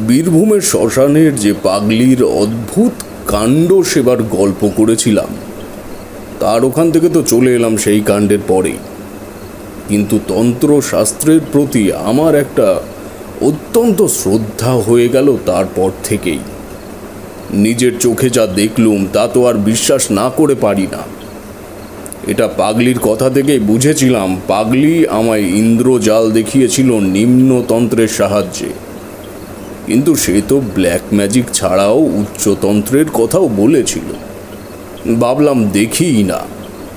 বীরভূমের শ্মশানের যে পাগলির অদ্ভুত কাণ্ড সেবার গল্প করেছিলাম, তার ওখান থেকে তো চলে এলাম সেই কাণ্ডের পরেই। কিন্তু তন্ত্রশাস্ত্রের প্রতি আমার একটা অত্যন্ত শ্রদ্ধা হয়ে গেল তারপর থেকেই। নিজের চোখে যা দেখলুম তা তো আর বিশ্বাস না করে পারি না। এটা পাগলির কথা থেকেই বুঝেছিলাম। পাগলি আমায় ইন্দ্রজাল দেখিয়েছিল নিম্নতন্ত্রের সাহায্যে, কিন্তু সে তো ব্ল্যাক ম্যাজিক ছাড়াও উচ্চতন্ত্রের কথাও বলেছিল। ভাবলাম দেখিই না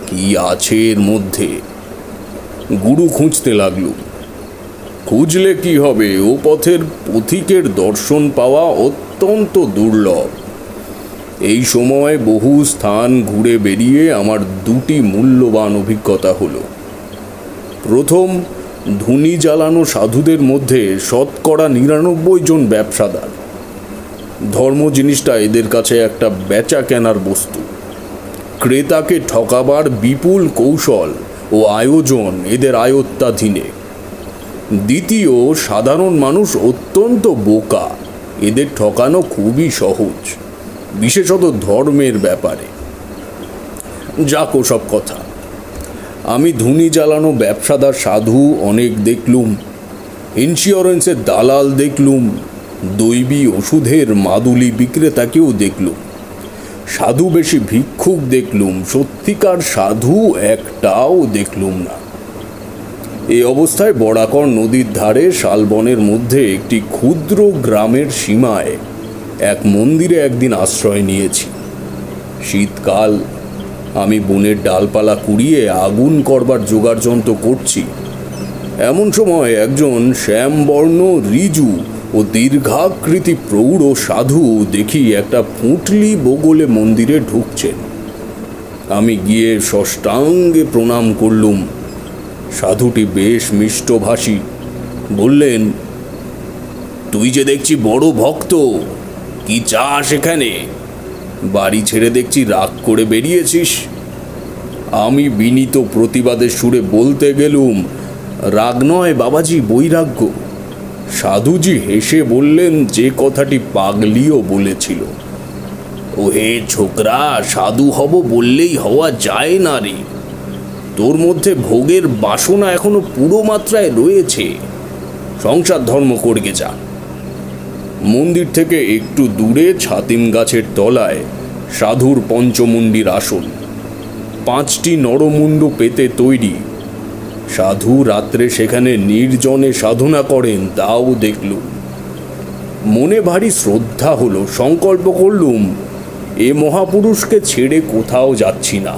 কি আছে এর মধ্যে। গুরু খুঁজতে লাগলুম। খুঁজলে কি হবে, ও পথের পথিকের দর্শন পাওয়া অত্যন্ত দুর্লভ। এই সময় বহু স্থান ঘুরে বেরিয়ে আমার দুটি মূল্যবান অভিজ্ঞতা হলো। প্রথম, ধুনি জ্বালানো সাধুদের মধ্যে 99% জন ব্যবসাদার। ধর্ম জিনিসটা এদের কাছে একটা বেচা কেনার বস্তু। ক্রেতাকে ঠকাবার বিপুল কৌশল ও আয়োজন এদের আয়ত্তাধীনে। দ্বিতীয়, সাধারণ মানুষ অত্যন্ত বোকা, এদের ঠকানো খুবই সহজ, বিশেষত ধর্মের ব্যাপারে। যাক ওসব কথা। আমি ধুনি জ্বালানো ব্যবসাদার সাধু অনেক দেখলুম, ইন্স্যুরেন্সের দালাল দেখলুম, দৈবী ওষুধের মাদুলি বিক্রেতাকেও দেখলুম, সাধু বেশি ভিক্ষুক দেখলুম, সত্যিকার সাধু একটাও দেখলুম না। এই অবস্থায় বরাকর নদীর ধারে শালবনের মধ্যে একটি ক্ষুদ্র গ্রামের সীমায় এক মন্দিরে একদিন আশ্রয় নিয়েছি। শীতকাল। আমি বনের ডালপালা কুড়িয়ে আগুন করবার জোগাড় যন্ত্র করছি। এমন সময় একজন শ্যামবর্ণ ঋজু ও দীর্ঘাকৃতি প্রৌঢ় সাধু দেখি একটা পুঁটলি বগলে মন্দিরে ঢুকছেন। আমি গিয়ে ষষ্ঠাঙ্গে প্রণাম করলুম। সাধুটি বেশ মিষ্টভাষী। বললেন, তুই যে দেখছি বড় ভক্ত, কি চাস এখানে? বাড়ি ছেড়ে দেখছি রাগ করে বেরিয়েছিস। আমি বিনীত প্রতিবাদের সুরে বলতে গেলুম, রাগ নয় বাবাজি, বৈরাগ্য। সাধুজি হেসে বললেন যে কথাটি পাগলিও বলেছিল, ও হে ছোকরা, সাধু হব বললেই হওয়া যায় না রে। তোর মধ্যে ভোগের বাসনা এখনো পুরো মাত্রায় রয়েছে। সংসার ধর্ম করগে যা। মন্দির থেকে একটু দূরে ছাতিম গাছের তলায় সাধুর পঞ্চমুণ্ডির আসন, 5টি নরমুণ্ড পেতে তৈরি। সাধু রাত্রে সেখানে নির্জনে সাধনা করেন, তাও দেখলুম। মনে ভারী শ্রদ্ধা হলো। সংকল্প করলুম, এ মহাপুরুষকে ছেড়ে কোথাও যাচ্ছি না।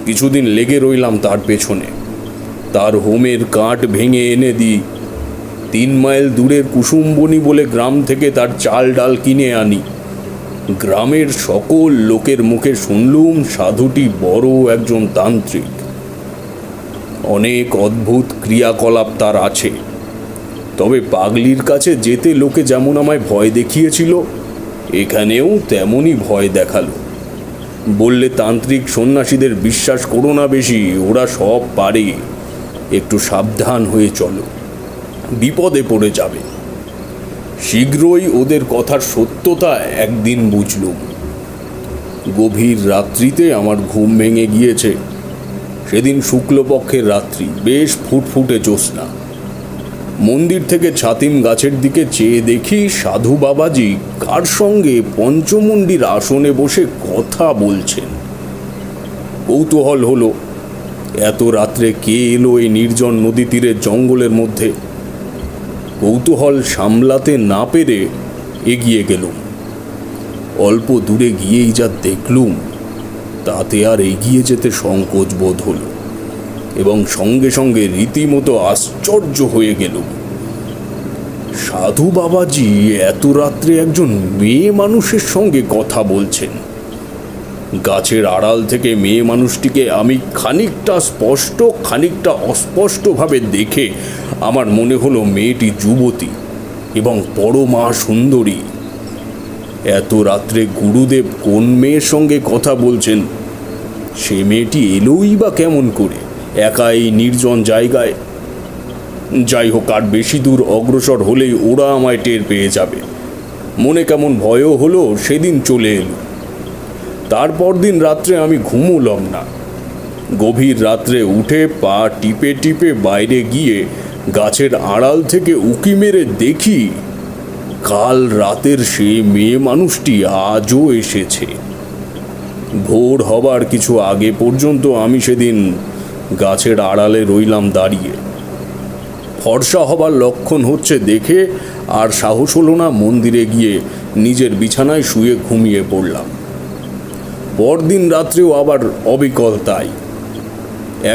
কিছুদিন লেগে রইলাম তার পেছনে। তার হোমের কাঠ ভেঙে এনে দিই। 3 মাইল দূরের কুসুমবনি বলে গ্রাম থেকে তার চাল ডাল কিনে আনি। গ্রামের সকল লোকের মুখে শুনলুম সাধুটি বড় একজন তান্ত্রিক। অনেক অদ্ভুত ক্রিয়াকলাপ তার আছে। তবে পাগলির কাছে যেতে লোকে যেমন আমায় ভয় দেখিয়েছিল, এখানেও তেমনই ভয় দেখালো। বললে, তান্ত্রিক সন্ন্যাসীদের বিশ্বাস করো না বেশি, ওরা সব পারে, একটু সাবধান হয়ে চলো, বিপদে পড়ে যাবে। শীঘ্রই ওদের কথার সত্যতা একদিন বুঝলুম। গভীর রাত্রিতে আমার ঘুম ভেঙে গিয়েছে। সেদিন শুক্লপক্ষের রাত্রি, বেশ ফুটফুটে জ্যোৎস্না। মন্দির থেকে ছাতিম গাছের দিকে চেয়ে দেখি সাধু বাবাজি কার সঙ্গে পঞ্চমুণ্ডির আসনে বসে কথা বলছেন। কৌতূহল হলো, এত রাত্রে কে এলো এই নির্জন নদী তীরের জঙ্গলের মধ্যে। কৌতূহল সামলাতে না পেরে এগিয়ে গেলুম। অল্প দূরে গিয়েই যা দেখলুম, তাতে আর এগিয়ে যেতে সংকোচ বোধ হলো এবং সঙ্গে সঙ্গে রীতিমতো আশ্চর্য হয়ে গেলুম। সাধু বাবাজি এত রাত্রে একজন মেয়ে মানুষের সঙ্গে কথা বলছেন। গাছের আড়াল থেকে মেয়ে মানুষটিকে আমি খানিকটা স্পষ্ট খানিকটা অস্পষ্টভাবে দেখে আমার মনে হলো মেয়েটি যুবতী এবং পরমা সুন্দরী। এত রাত্রে গুরুদেব কোন মেয়ের সঙ্গে কথা বলছেন? সে মেয়েটি এলোই বা কেমন করে একা এই নির্জন জায়গায়? যাই হোক, আর বেশি দূর অগ্রসর হলেই ওরা আমায় টের পেয়ে যাবে। মনে কেমন ভয়ও হলো। সেদিন চলে এলো। তারপর দিন রাত্রে আমি ঘুমুলাম না। গভীর রাত্রে উঠে পা টিপে টিপে বাইরে গিয়ে গাছের আড়াল থেকে উঁকি মেরে দেখি কাল রাতের সে মেয়ে মানুষটি আজও এসেছে। ভোর হবার কিছু আগে পর্যন্ত আমি সেদিন গাছের আড়ালে রইলাম দাঁড়িয়ে। ফর্সা হবার লক্ষণ হচ্ছে দেখে আর সাহস হলো না মন্দিরে গিয়ে নিজের বিছানায় শুয়ে ঘুমিয়ে পড়লাম। পরদিন রাত্রেও আবার অবিকল তাই।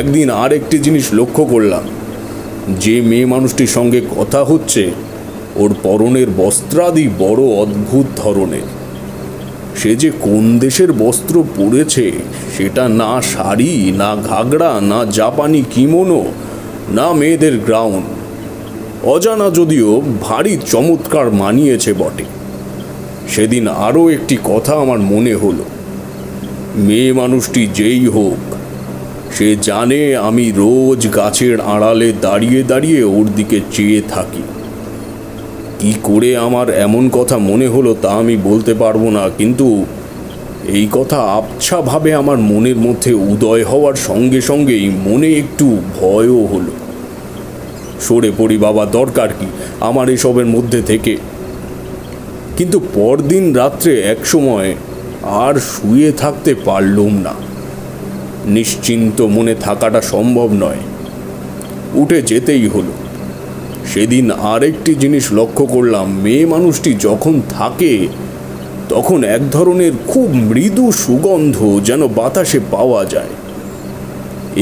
একদিন আর একটি জিনিস লক্ষ্য করলাম, যে মেয়ে মানুষটির সঙ্গে কথা হচ্ছে ওর পরনের বস্ত্রাদি বড় অদ্ভুত ধরনের। সে যে কোন দেশের বস্ত্র পরেছে সেটা না শাড়ি, না ঘাগড়া, না জাপানি কিমোনো, না মেয়েদের গ্রাউন। অজানা যদিও ভারী চমৎকার মানিয়েছে বটে। সেদিন আরও একটি কথা আমার মনে হলো, মেয়ে মানুষটি যেই হোক সে জানে আমি রোজ গাছের আড়ালে দাঁড়িয়ে দাঁড়িয়ে ওর দিকে চেয়ে থাকি। কি করে আমার এমন কথা মনে হলো তা আমি বলতে পারবো না, কিন্তু এই কথা আবছাভাবে আমার মনের মধ্যে উদয় হওয়ার সঙ্গে সঙ্গেই মনে একটু ভয়ও হলো। সরে পড়ি বাবা, দরকার কি আমার এসবের মধ্যে থেকে। কিন্তু পরদিন রাত্রে এক সময় আর শুয়ে থাকতে পারলুম না। নিশ্চিন্ত মনে থাকাটা সম্ভব নয়, উঠে যেতেই হলো। সেদিন আরেকটি জিনিস লক্ষ্য করলাম, মেয়ে মানুষটি যখন থাকে তখন এক ধরনের খুব মৃদু সুগন্ধ যেন বাতাসে পাওয়া যায়।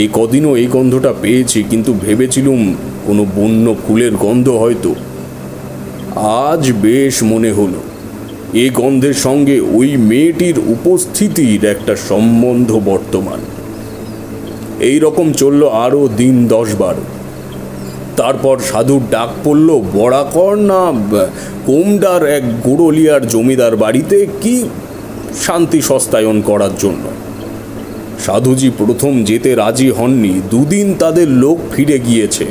এই কদিনও এই গন্ধটা পেয়েছি, কিন্তু ভেবেছিলুম কোনো বন্য ফুলের গন্ধ হয়তো। আজ বেশ মনে হলো এই গন্ধের সঙ্গে ওই মেয়েটির উপস্থিতির একটা সম্বন্ধ বর্তমান। এই রকম চলল আরও দিন 10-12। তারপর সাধুর ডাক পড়ল বড়াকর না কোমডার এক গোড়লিয়ার জমিদার বাড়িতে কি শান্তি সস্তায়ন করার জন্য। সাধুজি প্রথম যেতে রাজি হননি। 2 দিন তাদের লোক ফিরে গিয়েছে,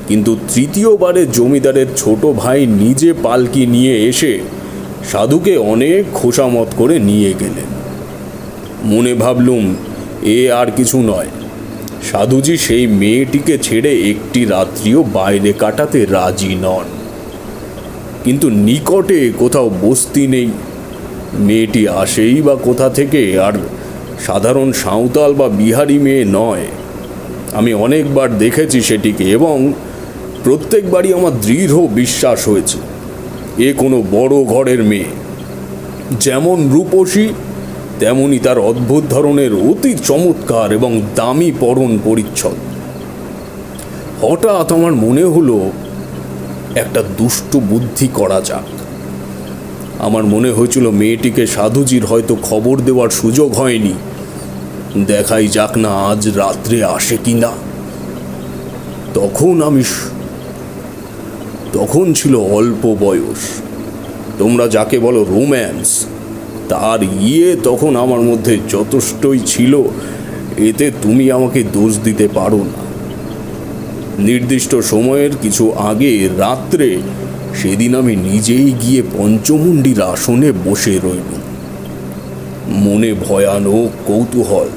কিন্তু তৃতীয়বারে জমিদারের ছোট ভাই নিজে পালকি নিয়ে এসে সাধুকে অনেক খোশামত করে নিয়ে গেলেন। মনে ভাবলুম এ আর কিছু নয়, সাধুজি সেই মেয়েটিকে ছেড়ে একটি রাত্রিও বাইরে কাটাতে রাজি নন। কিন্তু নিকটে কোথাও বস্তি নেই, মেয়েটি আসেই বা কোথা থেকে? আর সাধারণ সাঁওতাল বা বিহারি মেয়ে নয়। আমি অনেকবার দেখেছি সেটিকে, এবং প্রত্যেকবারই আমার দৃঢ় বিশ্বাস হয়েছে এ কোনো বড় ঘরের মেয়ে। যেমন রূপসী তেমনি তার অদ্ভুত ধরনের অতি চমৎকার এবং দামি পরন পরিচ্ছদ। হঠাৎ আমার মনে হলো একটা দুষ্ট বুদ্ধি করা যাক। আমার মনে হয়েছিল মেয়েটিকে সাধুজির হয়তো খবর দেওয়ার সুযোগ হয়নি, দেখাই যাক না আজ রাত্রে আসে কি না। তখন ছিল অল্প বয়স, তোমরা যাকে বলো রোম্যান্স, তার তখন আমার মধ্যে যথেষ্টই ছিল। এতে তুমি আমাকে দোষ দিতে পারো না। নির্দিষ্ট সময়ের কিছু আগে রাত্রে সেদিন আমি নিজেই গিয়ে পঞ্চমুণ্ডির আসনে বসে রইল। মনে ভয়ানক কৌতূহল,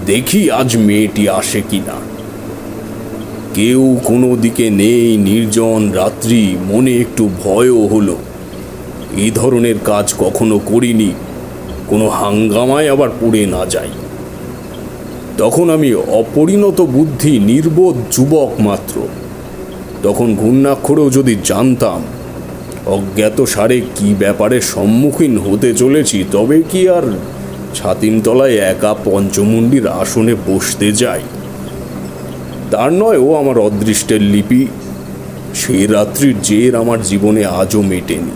দেখি আজ মেয়েটি আসে কিনা। কেউ কোনো দিকে নেই, নির্জন রাত্রি। মনে একটু ভয়ও হলো, এই ধরনের কাজ কখনো করিনি, কোনো হাঙ্গামায় আবার পড়ে না যাই। তখন আমি অপরিণত বুদ্ধি, নির্বোধ যুবক মাত্র। তখন ঘূর্ণাক্ষরেও যদি জানতাম অজ্ঞাত সারে কি ব্যাপারে সম্মুখীন হতে চলেছি, তবে কি আর ছাতিম তলায় একা পঞ্চমুণ্ডির আসনে বসতে যাই? তার নয়, ও আমার অদৃষ্টের লিপি। সে রাত্রির জের আমার জীবনে আজও মেটেনি।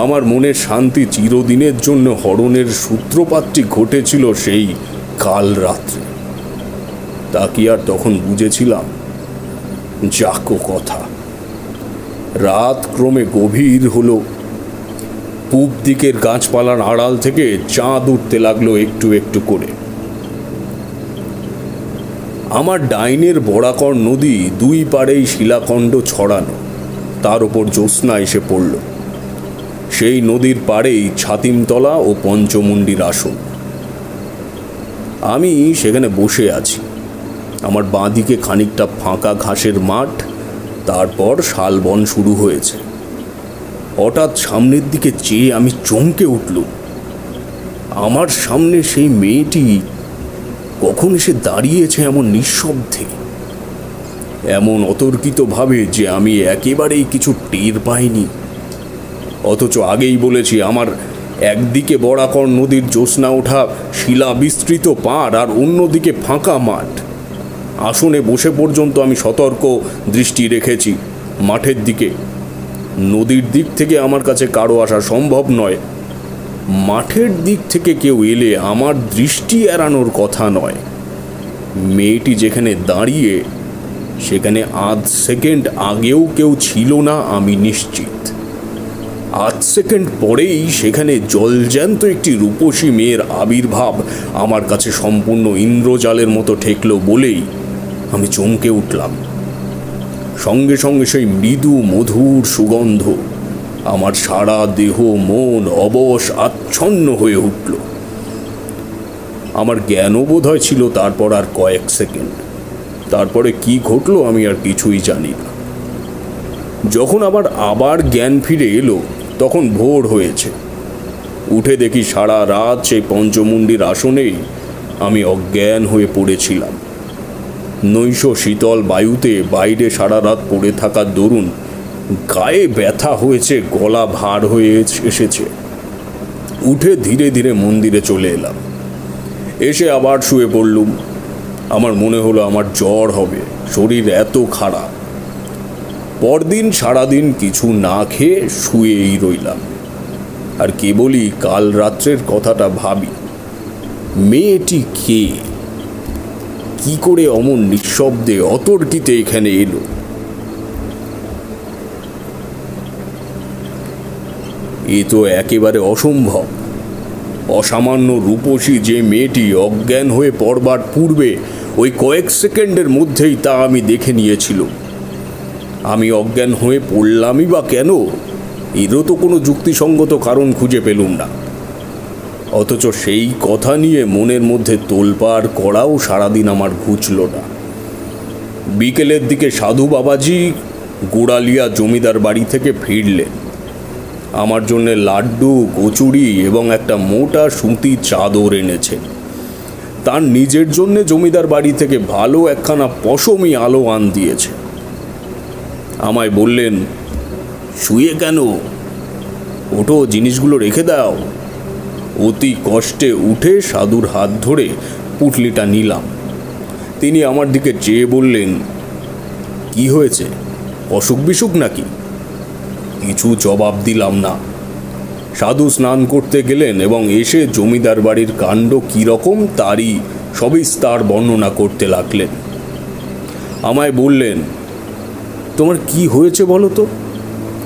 আমার মনের শান্তি চিরদিনের জন্য হরণের সূত্রপাতটি ঘটেছিল সেই কাল রাত্রে। তা কি আর তখন বুঝেছিলাম? যাকো কথা। রাত ক্রমে গভীর হলো। পূব দিকের গাছপালার আড়াল থেকে চাঁদ উঠতে লাগলো একটু একটু করে। আমার ডাইনের বরাকর নদী দুই পাড়েই শিলাখণ্ড ছড়ানো, তার ওপর জ্যোৎস্না এসে পড়ল। সেই নদীর পাড়েই ছাতিমতলা ও পঞ্চমুণ্ডির আসন। আমি সেখানে বসে আছি। আমার বাঁদিকে খানিকটা ফাঁকা ঘাসের মাঠ, তারপর শালবন শুরু হয়েছে। হঠাৎ সামনের দিকে চেয়ে আমি চমকে উঠল। আমার সামনে সেই মেয়েটি কখন এসে দাঁড়িয়েছে এমন নিঃশব্দে, এমন অতর্কিতভাবে যে আমি একেবারেই কিছু টের পাইনি। অথচ আগেই বলেছি, আমার একদিকে বরাকর নদীর জ্যোৎস্না ওঠা শিলা বিস্তৃত পাড় আর অন্যদিকে ফাঁকা মাঠ। আসনে বসে পর্যন্ত আমি সতর্ক দৃষ্টি রেখেছি মাঠের দিকে। নদীর দিক থেকে আমার কাছে কারো আসা সম্ভব নয়। মাঠের দিক থেকে কেউ এলে আমার দৃষ্টি এড়ানোর কথা নয়। মেয়েটি যেখানে দাঁড়িয়ে, সেখানে আধ সেকেন্ড আগেও কেউ ছিল না, আমি নিশ্চিত। আধ সেকেন্ড পরেই সেখানে জলজ্যান্ত একটি রূপসী মেয়ের আবির্ভাব আমার কাছে সম্পূর্ণ ইন্দ্রজালের মতো ঠেকল বলেই আমি চমকে উঠলাম। সঙ্গে সঙ্গে সেই মৃদু মধুর সুগন্ধ আমার সারা দেহ মন অবশ আচ্ছন্ন হয়ে উঠল। আমার জ্ঞানবোধ ছিল তারপর আর কয়েক সেকেন্ড। তারপরে কি ঘটলো আমি আর কিছুই জানি না। যখন আবার জ্ঞান ফিরে এলো, তখন ভোর হয়েছে। উঠে দেখি সারা রাত সেই পঞ্চমুণ্ডির আসনেই আমি অজ্ঞান হয়ে পড়েছিলাম। নৈশ শীতল বায়ুতে বাইরে সারা রাত পড়ে থাকার দরুন গায়ে ব্যথা হয়েছে, গলা ভার হয়ে এসেছে। উঠে ধীরে ধীরে মন্দিরে চলে এলাম। এসে আবার শুয়ে পড়লুম। আমার মনে হলো আমার জ্বর হবে, শরীর এত খারাপ। পরদিন সারাদিন কিছু না খেয়ে শুয়েই রইলাম। আর কেবলই কাল রাত্রের কথাটা ভাবি। মেয়েটি কে? কি করে অমন নিঃশব্দে অতর্কিতে এখানে এলো? এ তো একেবারে অসম্ভব। অসামান্য রূপসী যে মেয়েটি অজ্ঞান হয়ে পড়বার পূর্বে ওই কয়েক সেকেন্ডের মধ্যেই তা আমি দেখে নিয়েছিল। আমি অজ্ঞান হয়ে পড়লামই বা কেন? এরও তো কোনো যুক্তিসঙ্গত কারণ খুঁজে পেলুম না। অথচ সেই কথা নিয়ে মনের মধ্যে তোলপাড় করাও সারাদিন আমার ঘুচল না। বিকেলের দিকে সাধু বাবাজি গোড়ালিয়া জমিদার বাড়ি থেকে ফিরলেন। আমার জন্য লাড্ডু, কচুরি এবং একটা মোটা সুতির চাদর এনেছেন। তার নিজের জন্য জমিদার বাড়ি থেকে ভালো একখানা পশমি আলোয়ান দিয়েছে। আমায় বললেন, শুয়ে কেন? ওঠো, জিনিসগুলো রেখে দাও। অতি কষ্টে উঠে সাধুর হাত ধরে পুঁটলিটা নিলাম। তিনি আমার দিকে চেয়ে বললেন, কি হয়েছে? অসুখ বিসুখ নাকি? কিছু জবাব দিলাম না। সাধু স্নান করতে গেলেন এবং এসে জমিদার বাড়ির কাণ্ড কীরকম তারই সবিস্তার বর্ণনা করতে লাগলেন। আমায় বললেন, তোমার কি হয়েছে বলো তো?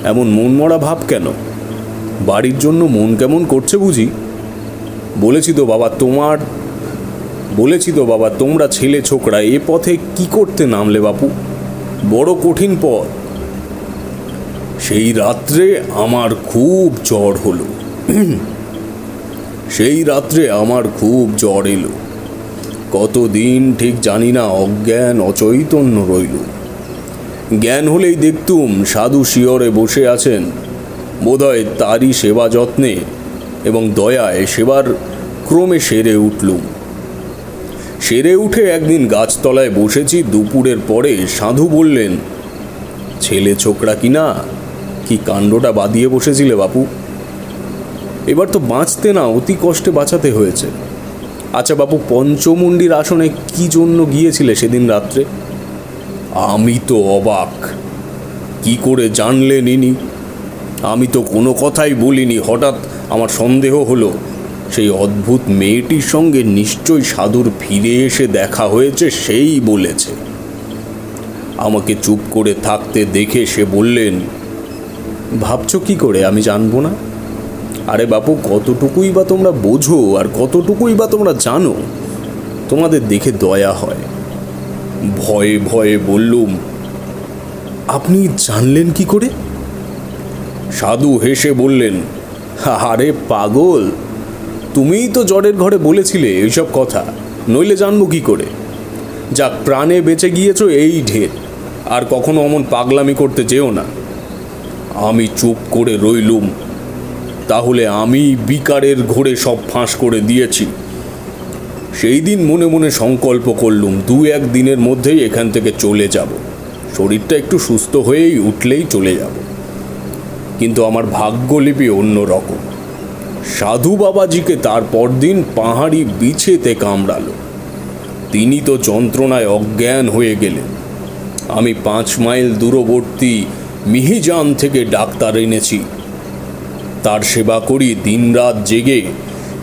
এমন মনমরা ভাব কেন? বাড়ির জন্য মন কেমন করছে বুঝি? বলেছি তো বাবা, তোমরা ছেলে ছোকরা এ পথে কি করতে নামলে বাপু? বড় কঠিন পথ। সেই রাত্রে আমার খুব জ্বর এলো। কতদিন ঠিক জানি না অজ্ঞান অচৈতন্য রইল। জ্ঞান হলেই দেখতুম সাধু শিয়রে বসে আছেন। বোধহয় তারই সেবা যত্নে এবং দয়ায় সেবার ক্রমে সেরে উঠলুম। সেরে উঠে একদিন গাছতলায় বসেছি দুপুরের পরে। সাধু বললেন, ছেলে ছোকরা কিনা, কি কাণ্ডটা বাঁধিয়ে বসেছিলে বাপু? এবার তো বাঁচতে না, অতি কষ্টে বাঁচাতে হয়েছে। আচ্ছা বাপু, পঞ্চমুণ্ডির আসনে কি জন্য গিয়েছিলে সেদিন রাত্রে? আমি তো অবাক। কি করে জানলেন ইনি? আমি তো কোনো কথাই বলিনি। হঠাৎ আমার সন্দেহ হলো সেই অদ্ভুত মেয়েটির সঙ্গে নিশ্চয়ই সাধুর ফিরে এসে দেখা হয়েছে, সেই বলেছে। আমাকে চুপ করে থাকতে দেখে সে বললেন, ভাবছো কি করে আমি জানবো না? আরে বাপু, কতটুকুই বা তোমরা বোঝো আর কতটুকুই বা তোমরা জানো? তোমাদের দেখে দয়া হয়। ভয়ে ভয়ে বললুম, আপনি জানলেন কি করে? সাধু হেসে বললেন, আরে পাগল, তুমিই তো জ্বরের ঘরে বলেছিলে এইসব কথা, নইলে জানবো কি করে? যাক, প্রাণে বেঁচে গিয়েছ এই ঢের, আর কখনো অমন পাগলামি করতে যেও না। আমি চুপ করে রইলুম। তাহলে আমি বিকারের ঘোরে সব ফাঁস করে দিয়েছি। সেই দিন মনে মনে সংকল্প করলুম 2-1 দিনের মধ্যেই এখান থেকে চলে যাব। শরীরটা একটু সুস্থ হয়েই উঠলেই চলে যাব। কিন্তু আমার ভাগ্যলিপি অন্য রকম। সাধু বাবাজিকে তার পরদিন পাহাড়ি বিছেতে কামড়ালো। তিনি তো যন্ত্রণায় অজ্ঞান হয়ে গেলেন। আমি 5 মাইল দূরবর্তী মিহিজান থেকে ডাক্তার এনেছি। তার সেবা করি দিনরাত জেগে।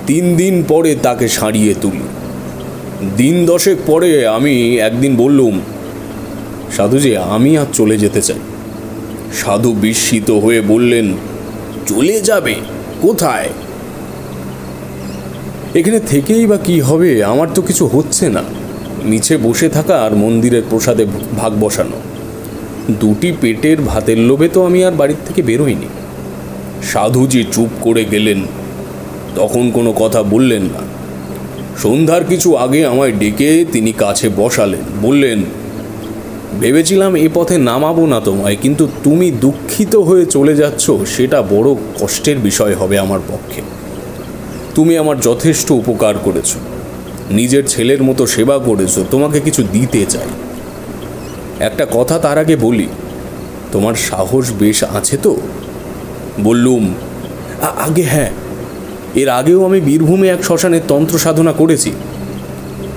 3 দিন পরে তাকে সারিয়ে তুলি। দিন 10 পরে আমি একদিন বললুম, সাধুজি, আমি আর চলে যেতে চাই। সাধু বিস্মিত হয়ে বললেন, চলে যাবে? কোথায়? এখানে থেকেই বা কি হবে? আমার তো কিছু হচ্ছে না। নিচে বসে থাকা আর মন্দিরের প্রসাদে ভাগ বসানো। 2টি পেটের ভাতের লোভে তো আমি আর বাড়ির থেকে বেরোইনি। সাধুজি চুপ করে গেলেন। তখন কোনো কথা বললেন না। সন্ধ্যার কিছু আগে আমায় ডেকে তিনি কাছে বসালেন। বললেন, ভেবেছিলাম এ পথে নামাবো না তোমায়, কিন্তু তুমি দুঃখিত হয়ে চলে যাচ্ছ, সেটা বড় কষ্টের বিষয় হবে আমার পক্ষে। তুমি আমার যথেষ্ট উপকার করেছো, নিজের ছেলের মতো সেবা করেছো, তোমাকে কিছু দিতে চাই। একটা কথা তার আগে বলি, তোমার সাহস বেশ আছে তো? বললুম, আগে হ্যাঁ, এর আগেও আমি বীরভূমে এক শ্মশানের তন্ত্র সাধনা করেছি।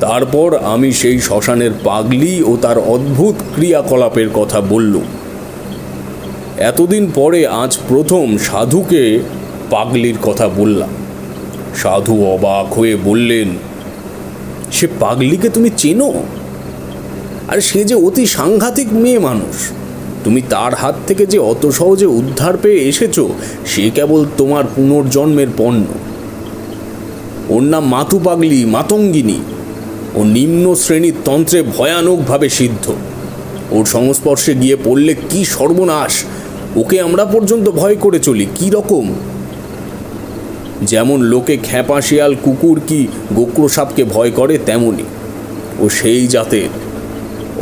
তারপর আমি সেই শ্মশানের পাগলি ও তার অদ্ভুত ক্রিয়াকলাপের কথা বললুম। এতদিন পরে আজ প্রথম সাধুকে পাগলির কথা বললাম। সাধু অবাক হয়ে বললেন, সে পাগলিকে তুমি চেনো? আর সে যে অতি সাংঘাতিক মেয়ে মানুষ। তুমি তার হাত থেকে যে অত সহজে উদ্ধার পেয়ে এসেছো, সে কেবল তোমার পুনর্জন্মের পণ্য। ওর নাম মাতু পাগলি, মাতঙ্গিনী। ও নিম্ন শ্রেণীর তন্ত্রে ভয়ানকভাবে সিদ্ধ। ওর সংস্পর্শে গিয়ে পড়লে কি সর্বনাশ! ওকে আমরা পর্যন্ত ভয় করে চলি। কি রকম? যেমন লোকে খ্যাপা শিয়াল, কুকুর কি গোক্র সাপকে ভয় করে, তেমনি ও সেই জাতের।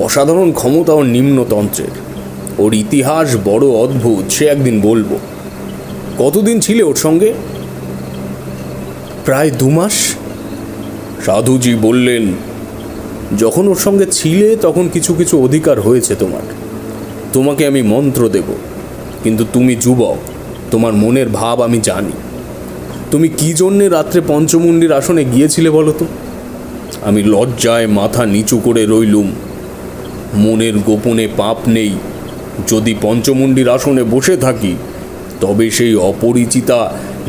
অসাধারণ ক্ষমতা ও নিম্নতন্ত্রের। ওর ইতিহাস বড় অদ্ভুত, সে একদিন বলবো। কতদিন ছিলে ওর সঙ্গে? প্রায় 2 মাস। সাধুজি বললেন, যখন ওর সঙ্গে ছিলে তখন কিছু কিছু অধিকার হয়েছে তোমার। তোমাকে আমি মন্ত্র দেব, কিন্তু তুমি যুবক, তোমার মনের ভাব আমি জানি। তুমি কি জন্যে রাত্রে পঞ্চমুণ্ডির আসনে গিয়েছিলে বলো তো? আমি লজ্জায় মাথা নিচু করে রইলুম। মনের গোপনে পাপ নেই। যদি পঞ্চমুণ্ডির আসনে বসে থাকি, তবে সেই অপরিচিতা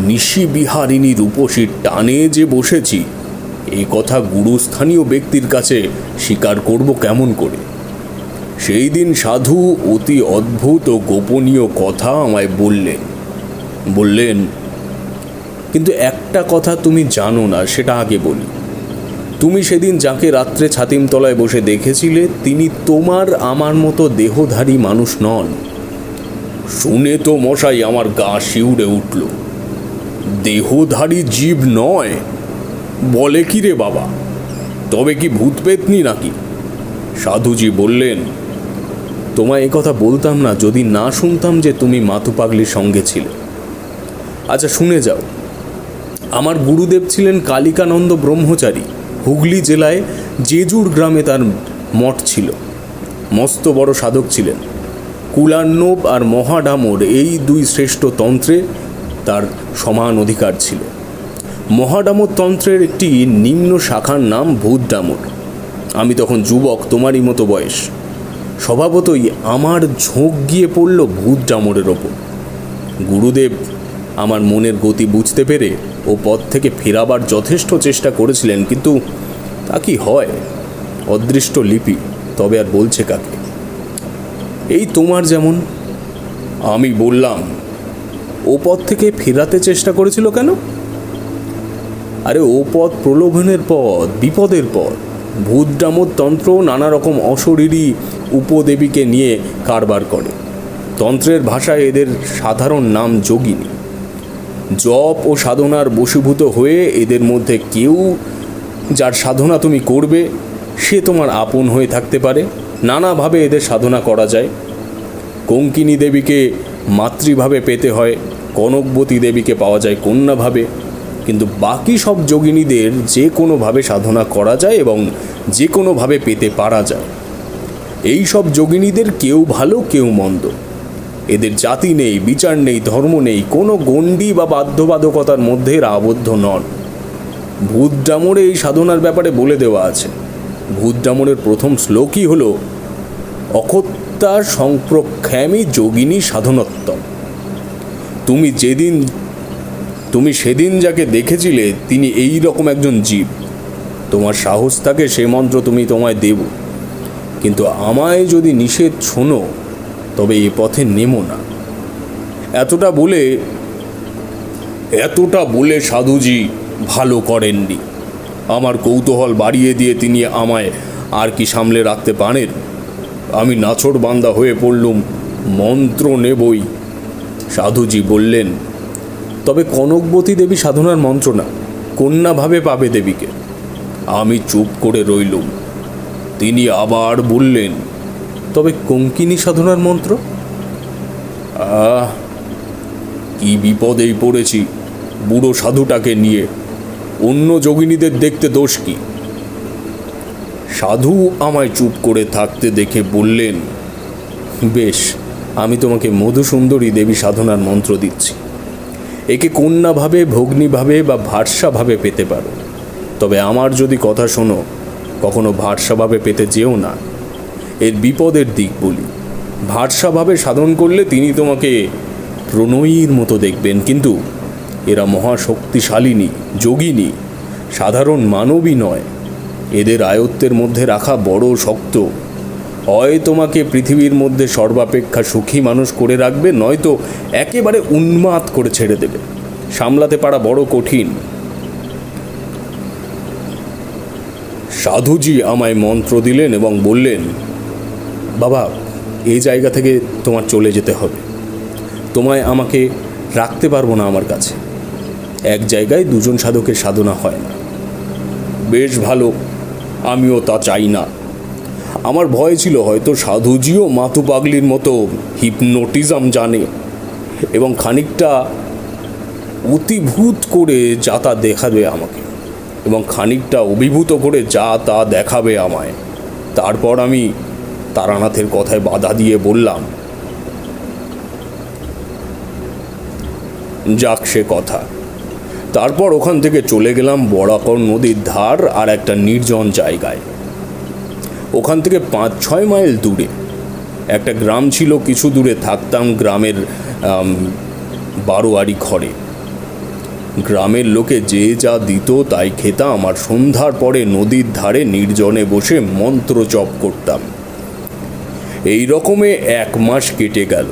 নিশিবিহারিণী রূপসীর টানে যে বসেছি, এ কথা গুরুস্থানীয় ব্যক্তির কাছে স্বীকার করব কেমন করে? সেই দিন সাধু অতি অদ্ভুত ও গোপনীয় কথা আমায় বললেন, কিন্তু একটা কথা তুমি জানো না, সেটা আগে বলি। তুমি সেদিন যাকে রাত্রে ছাতিমতলায় বসে দেখেছিলে, তিনি তোমার আমার মতো দেহধারী মানুষ নন। শুনে তো মশাই আমার গা শিউরে উঠল। দেহধারী জীব নয়? বলে কি রে বাবা? তবে কি ভূত পেতনি নাকি? সাধুজি বললেন, তোমায় এ কথা বলতাম না যদি না শুনতাম যে তুমি মাতু পাগলির সঙ্গে ছিলে। আচ্ছা শুনে যাও। আমার গুরুদেব ছিলেন কালিকানন্দ ব্রহ্মচারী। হুগলি জেলায় জেজুর গ্রামে তার মঠ ছিল। মস্ত বড় সাধক ছিলেন। কুলার্ণব আর মহাডামর এই 2 শ্রেষ্ঠ তন্ত্রে তার সমান অধিকার ছিল। মহাডামর তন্ত্রের একটি নিম্ন শাখার নাম ভূতডামর। আমি তখন যুবক, তোমারই মতো বয়স। স্বভাবতই আমার ঝোঁক গিয়ে পড়ল ভূতডামরের ওপর। গুরুদেব আমার মনের গতি বুঝতে পেরে ও পথ থেকে ফেরাবার যথেষ্ট চেষ্টা করেছিলেন, কিন্তু তা কি হয়? অদৃষ্ট লিপি, তবে আর বলছে কাকে? এই তোমার যেমন। আমি বললাম, ও পথ থেকে ফেরাতে চেষ্টা করেছিল কেন? আরে ও পথ প্রলোভনের পথ, বিপদের পথ। ভূত ডামর তন্ত্র নানা রকম অশরীরী উপদেবীকে নিয়ে কারবার করে। তন্ত্রের ভাষায় এদের সাধারণ নাম যোগিনী। জপ ও সাধনার বশীভূত হয়ে এদের মধ্যে কেউ, যার সাধনা তুমি করবে, সে তোমার আপন হয়ে থাকতে পারে। নানাভাবে এদের সাধনা করা যায়। কঙ্কিনী দেবীকে মাতৃভাবে পেতে হয়, কনকবতী দেবীকে পাওয়া যায় কন্যাভাবে, কিন্তু বাকি সব যোগিনীদের যে কোনোভাবে সাধনা করা যায় এবং যে কোনোভাবে পেতে পারা যায়। এই সব যোগিনীদের কেউ ভালো কেউ মন্দ। এদের জাতি নেই, বিচার নেই, ধর্ম নেই, কোনো গণ্ডি বা বাধ্যবাধকতার মধ্যে এরা আবদ্ধ নন। ভূত ডামরে এই সাধনার ব্যাপারে বলে দেওয়া আছে। ভূত ডামরের প্রথম শ্লোকই হল অকত্যা সংপ্রখ্যামী যোগিনী সাধনত্তম। তুমি সেদিন যাকে দেখেছিলে তিনি এই রকম একজন জীব। তোমার সাহস থাকে সে মন্ত্র তুমি তোমায় দেব, কিন্তু আমায় যদি নিষেধ শোনো তবে এ পথে নেমো না। এতটা বলে সাধুজি ভালো করেননি। আমার কৌতূহল বাড়িয়ে দিয়ে তিনি আমায় আর কি সামলে রাখতে পারেন। আমি নাছোড় বান্দা হয়ে পড়লুম, মন্ত্র নেবই। সাধুজি বললেন, তবে কনকবতী দেবী সাধনার মন্ত্র না, কন্যাভাবে পাবে দেবীকে। আমি চুপ করে রইলুম। তিনি আবার বললেন, তবে কঙ্কিনী সাধনার মন্ত্র? কি বিপদেই পড়েছি বুড়ো সাধুটাকে নিয়ে। অন্য যোগিনীদের দেখতে দোষ কি? সাধু আমায় চুপ করে থাকতে দেখে বললেন, বেশ, আমি তোমাকে মধুসুন্দরী দেবী সাধনার মন্ত্র দিচ্ছি। একে কন্যাভাবে, ভগ্নীভাবে বা ভার্সাভাবে পেতে পারো। তবে আমার যদি কথা শোনো, কখনো ভার্সাভাবে পেতে যেও না। এর বিপদের দিক বলি। ভার্সাভাবে সাধন করলে তিনি তোমাকে প্রণয়ীর মতো দেখবেন, কিন্তু এরা মহাশক্তিশালিনী যোগিনী, সাধারণ মানবী নয়। এদের আয়ত্তের মধ্যে রাখা বড় শক্ত। হয় তোমাকে পৃথিবীর মধ্যে সর্বাপেক্ষা সুখী মানুষ করে রাখবে, নয়তো একেবারে উন্মাদ করে ছেড়ে দেবে। সামলাতে পারা বড় কঠিন। সাধুজি আমায় মন্ত্র দিলেন এবং বললেন, বাবা, এই জায়গা থেকে তোমার চলে যেতে হবে। তোমায় আমাকে রাখতে পারবো না আমার কাছে। এক জায়গায় দুজন সাধকের সাধনা হয় না। বেশ ভালো, আমিও তা চাই না। আমার ভয় ছিল হয়তো সাধুজিও মাতু পাগলির মতো হিপনোটিজম জানে এবং খানিকটা অতিভূত করে যা তা দেখাবে আমাকে, এবং খানিকটা অভিভূত করে যা তা দেখাবে আমায়। তারপর আমি তারানাথের কথায় বাধা দিয়ে বললাম, যাক সে কথা। তারপর ওখান থেকে চলে গেলাম বরাকর নদীর ধার আর একটা নির্জন জায়গায়। ওখান থেকে 5-6 মাইল দূরে একটা গ্রাম ছিল। কিছু দূরে থাকতাম গ্রামের বারোয়ারি ঘরে। গ্রামের লোকে যে যা দিত তাই খেতাম, আর সন্ধ্যার পরে নদীর ধারে নির্জনে বসে মন্ত্র জপ করতাম। এই রকমে 1 মাস কেটে গেল।